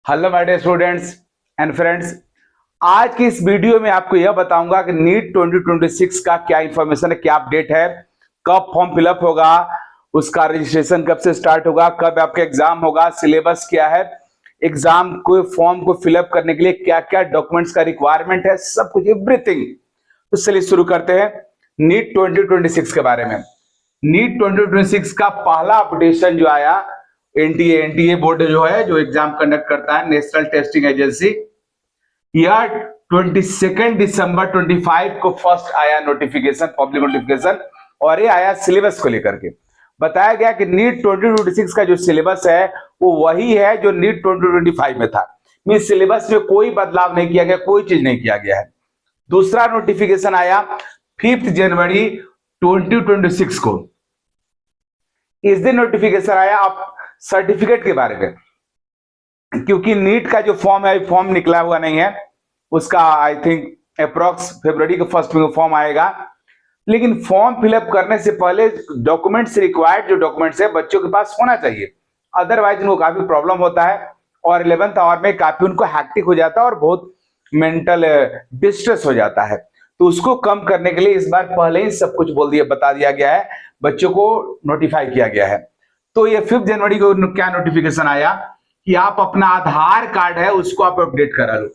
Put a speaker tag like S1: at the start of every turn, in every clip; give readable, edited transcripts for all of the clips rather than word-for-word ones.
S1: Hello my dear students and friends. आज की इस वीडियो में आपको यह बताऊंगा कि नीट 2026 का क्या इंफॉर्मेशन है, क्या अपडेट है, कब फॉर्म फिलअप होगा, उसका रजिस्ट्रेशन कब से स्टार्ट होगा, कब आपका एग्जाम होगा, सिलेबस क्या है, एग्जाम को फॉर्म को फिलअप करने के लिए क्या क्या डॉक्यूमेंट्स का रिक्वायरमेंट है, सब कुछ एवरीथिंग। तो चलिए शुरू करते हैं नीट 2026 के बारे में। नीट 2026 का पहला अपडेशन जो आया, एनटीए बोर्ड जो है, जो एग्जाम कंडक्ट करता है, नेशनल टेस्टिंग एजेंसी, यह 22 दिसंबर 25 को फर्स्ट आया नोटिफिकेशन, पब्लिक नोटिफिकेशन, और ये आया सिलेबस को लेकर के। बताया गया कि नीट 2026 का जो सिलेबस है वो वही है जो नीट 2025 में था। मींस सिलेबस में कोई बदलाव नहीं किया गया, कोई चीज नहीं किया गया है। दूसरा नोटिफिकेशन आया 5 जनवरी 2026 को। इस दिन नोटिफिकेशन आया आप सर्टिफिकेट के बारे में, क्योंकि नीट का जो फॉर्म है, फॉर्म निकला हुआ नहीं है, उसका आई थिंक अप्रॉक्स फरवरी के फर्स्ट में फॉर्म आएगा। लेकिन फॉर्म फिलअप करने से पहले डॉक्यूमेंट्स रिक्वायर्ड, जो डॉक्यूमेंट्स है बच्चों के पास होना चाहिए, अदरवाइज उनको काफी प्रॉब्लम होता है और 11th आवर में काफी उनको हैक्टिक हो जाता है और बहुत मेंटल डिस्ट्रेस हो जाता है। तो उसको कम करने के लिए इस बार पहले ही सब कुछ बता दिया गया है, बच्चों को नोटिफाई किया गया है। तो ये 5 जनवरी को क्या नोटिफिकेशन आया कि आप अपना आधार कार्ड है उसको आप अपडेट करा लो।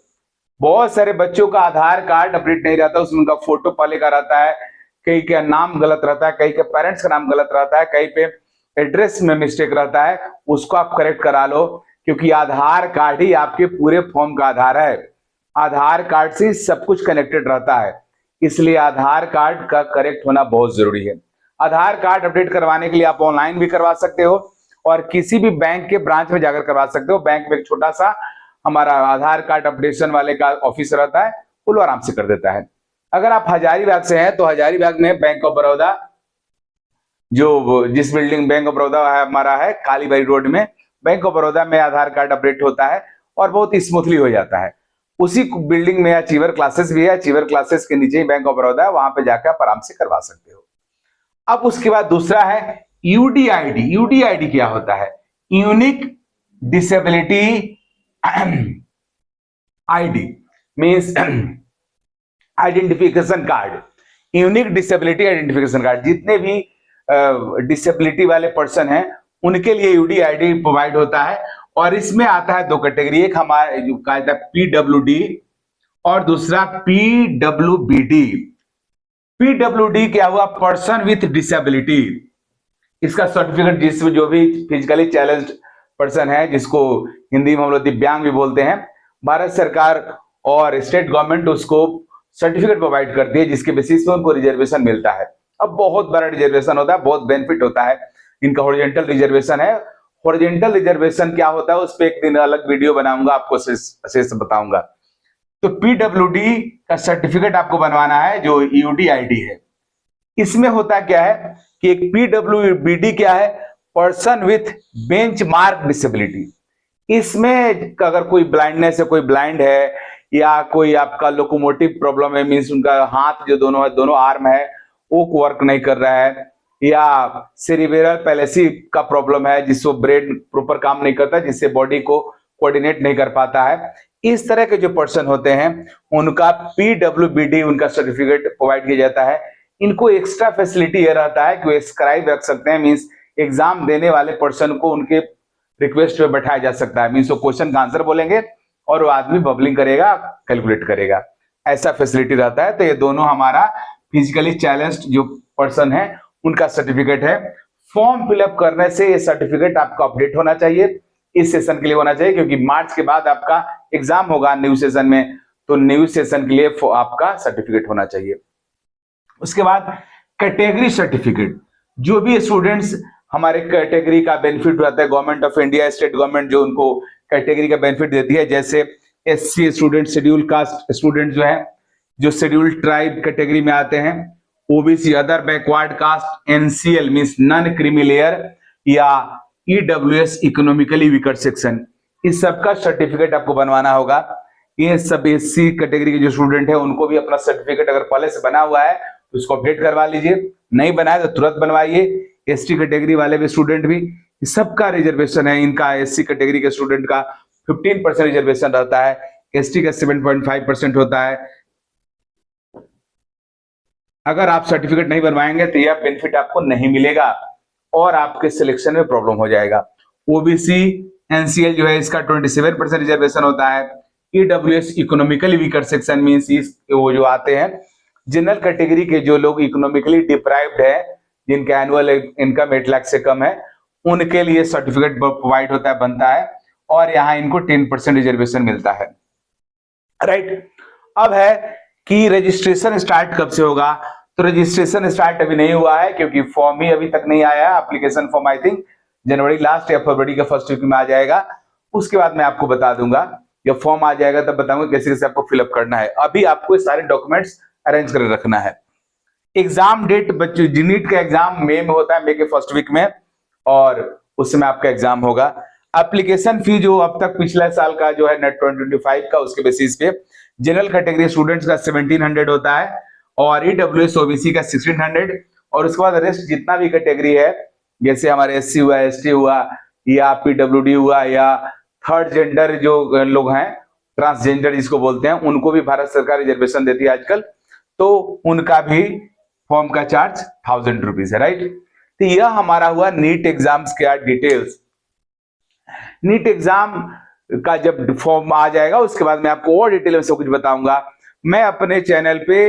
S1: बहुत सारे बच्चों का आधार कार्ड अपडेट नहीं रहता, उसमें उनका फोटो पहले का रहता है, कहीं का नाम गलत रहता है, कहीं के पेरेंट्स का नाम गलत रहता है, कहीं पे एड्रेस में मिस्टेक रहता है, उसको आप करेक्ट करा लो, क्योंकि आधार कार्ड ही आपके पूरे फॉर्म का आधार है। आधार कार्ड से सब कुछ कनेक्टेड रहता है, इसलिए आधार कार्ड का करेक्ट होना बहुत जरूरी है। आधार कार्ड अपडेट करवाने के लिए आप ऑनलाइन भी करवा सकते हो और किसी भी बैंक के ब्रांच में जाकर करवा सकते हो। बैंक में एक छोटा सा हमारा आधार कार्ड अपडेशन वाले का ऑफिस रहता है, वो आराम से कर देता है। अगर आप हजारीबाग से हैं तो हजारीबाग में बैंक ऑफ बड़ौदा, जो जिस बिल्डिंग बैंक ऑफ बड़ौदा है हमारा है कालीबाड़ी रोड में, बैंक ऑफ बड़ौदा में आधार कार्ड अपडेट होता है और बहुत स्मूथली हो जाता है। उसी बिल्डिंग में अचीवर क्लासेस भी है, अचीवर क्लासेस के नीचे ही बैंक ऑफ बड़ौदा है, वहां पे जाकर आप आराम से करवा सकते हो। अब उसके बाद दूसरा है यूडीआईडी। यूडीआईडी क्या होता है? Unique disability ID, means identification card. Unique disability identification card, जितने भी डिसेबिलिटी वाले पर्सन हैं उनके लिए यूडीआईडी प्रोवाइड होता है। और इसमें आता है 2 कैटेगरी, एक हमारे जो कहा जाता है पीडब्ल्यूडी और दूसरा पीडब्ल्यूबीडी। पीडब्ल्यूडी क्या हुआ? Person with disability. इसका सर्टिफिकेट जिसमें जो भी फिजिकली चैलेंज्ड पर्सन है, जिसको हिंदी में हम लोग दिव्यांग भी बोलते हैं, भारत सरकार और स्टेट गवर्नमेंट उसको सर्टिफिकेट प्रोवाइड करती है, जिसके बेसिस पे उनको रिजर्वेशन मिलता है। अब बहुत बड़ा रिजर्वेशन होता है, बहुत बेनिफिट होता है इनका। हॉरिजॉन्टल रिजर्वेशन है। हॉरिजॉन्टल रिजर्वेशन क्या होता है उस पर एक दिन अलग वीडियो बनाऊंगा, आपको शेष बताऊंगा। तो पीडब्ल्यूडी का सर्टिफिकेट आपको बनवाना है, जो यूडीआईडी है। इसमें होता क्या है कि एक पीडब्ल्यूबीडी क्या है? Person with benchmark disability. इसमें अगर कोई ब्लाइंडनेस है, कोई ब्लाइंड है, या कोई आपका लोकोमोटिव प्रॉब्लम है, मींस उनका हाथ जो दोनों है, दोनों आर्म है, वो वर्क नहीं कर रहा है, या सेरिब्रल पैलेसी का प्रॉब्लम है, जिससे ब्रेन प्रॉपर काम नहीं करता, जिससे बॉडी को कोऑर्डिनेट नहीं कर पाता है, इस तरह के जो पर्सन होते हैं उनका पीडब्ल्यूबीडी, उनका सर्टिफिकेट प्रोवाइड किया जाता है। इनको एक्स्ट्रा फैसिलिटी ये रहता है कि वो स्क्राइब रख सकते हैं, मींस एग्जाम देने वाले पर्सन को उनके रिक्वेस्ट पे बैठाया जा सकता है, मींस वो क्वेश्चन का आंसर बोलेंगे और वो आदमी बबलिंग करेगा, कैलकुलेट करेगा, ऐसा फैसिलिटी रहता है। तो ये दोनों हमारा फिजिकली चैलेंज्ड जो पर्सन है उनका सर्टिफिकेट है। फॉर्म फिलअप करने से ये सर्टिफिकेट आपका अपडेट होना चाहिए, इस सेशन के लिए होना चाहिए, क्योंकि मार्च के बाद आपका एग्जाम होगा न्यू सेशन में, तो न्यू सेशन के लिए आपका सर्टिफिकेट होना चाहिए। उसके बाद कैटेगरी सर्टिफिकेट, जो भी स्टूडेंट्स हमारे कैटेगरी का बेनिफिट रहता है, government of India, state government जो उनको कैटेगरी का बेनिफिट देती है, जैसे SC student, schedule caste student जो है, जो शेड्यूल ट्राइब कैटेगरी में आते हैं, OBC, other backward caste, NCL means non creamy layer, या ईडब्ल्यूएस इकोनॉमिकली वीकर सेक्शन, इस सब का सर्टिफिकेट आपको बनवाना होगा। ये सब एससी कैटेगरी के जो स्टूडेंट है उनको भी अपना सर्टिफिकेट अगर पहले से बना हुआ है तो उसको अपडेट करवा लीजिए, नहीं बनाए तो तुरंत बनवाइए। एसटी कैटेगरी वाले भी स्टूडेंट भी, सबका रिजर्वेशन है, इनका एससी कैटेगरी के स्टूडेंट का 15% रिजर्वेशन रहता है, एसटी का 7.5% होता है। अगर आप सर्टिफिकेट नहीं बनवाएंगे तो यह बेनिफिट आपको नहीं मिलेगा और आपके सिलेक्शन में प्रॉब्लम हो जाएगा। ओबीसी एनसीएल जो है इसका 27% रिजर्वेशन होता है। EWS economically weaker section means वो जो आते हैं जनरल कैटेगरी के जो लोग इकोनॉमिकली डिप्राइव्ड है, जिनका एनुअल इनकम 8 लाख से कम है, उनके लिए सर्टिफिकेट प्रोवाइड होता है, बनता है और यहाँ इनको 10% रिजर्वेशन मिलता है। राइट, अब है कि रजिस्ट्रेशन स्टार्ट कब से होगा। तो रजिस्ट्रेशन स्टार्ट अभी नहीं हुआ है क्योंकि फॉर्म ही अभी तक नहीं आया है। Application form I think January last या फरवरी का फर्स्ट वीक में आ जाएगा। उसके बाद मैं आपको बता दूंगा, जब फॉर्म आ जाएगा तब बताऊंगा कैसे कैसे आपको फिलअप करना है। अभी आपको सारे डॉक्यूमेंट्स अरेंज कर रखना है। एग्जाम डेट बच्चों, नीट का एग्जाम मई में होता है, मई के फर्स्ट वीक में, और उस समय आपका एग्जाम होगा। एप्लीकेशन फी जो अब तक पिछले साल का जो है नेट 2025 का, उसके बेसिस पे जनरल कैटेगरी स्टूडेंट्स का 1700 होता है और ईडब्ल्यूएस ओबीसी का 1600, और उसके बाद रेस्ट जितना भी कैटेगरी है, जैसे हमारे एससी हुआ, एसटी हुआ, या पीडब्ल्यूडी हुआ, या थर्ड जेंडर जो लोग हैं, ट्रांसजेंडर जिसको बोलते हैं, उनको भी भारत सरकार रिजर्वेशन देती है आजकल, तो उनका भी फॉर्म का चार्ज 1000 रुपीज है। राइट, तो यह हमारा हुआ नीट एग्जाम्स के डिटेल्स। नीट एग्जाम का जब फॉर्म आ जाएगा उसके बाद मैं आपको और डिटेल में सब कुछ बताऊंगा। मैं अपने चैनल पे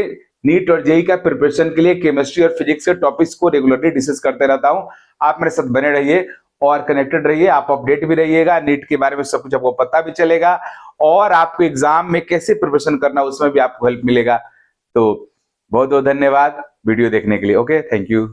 S1: नीट और जेईई का प्रिपरेशन के लिए केमिस्ट्री और फिजिक्स के टॉपिक्स को रेगुलरली डिस्कस करते रहता हूं। आप मेरे साथ बने रहिए और कनेक्टेड रहिए, आप अपडेट भी रहिएगा, नीट के बारे में सब कुछ आपको पता भी चलेगा और आपको एग्जाम में कैसे प्रिपरेशन करना उसमें भी आपको हेल्प मिलेगा। तो बहुत बहुत धन्यवाद वीडियो देखने के लिए। Okay, thank you.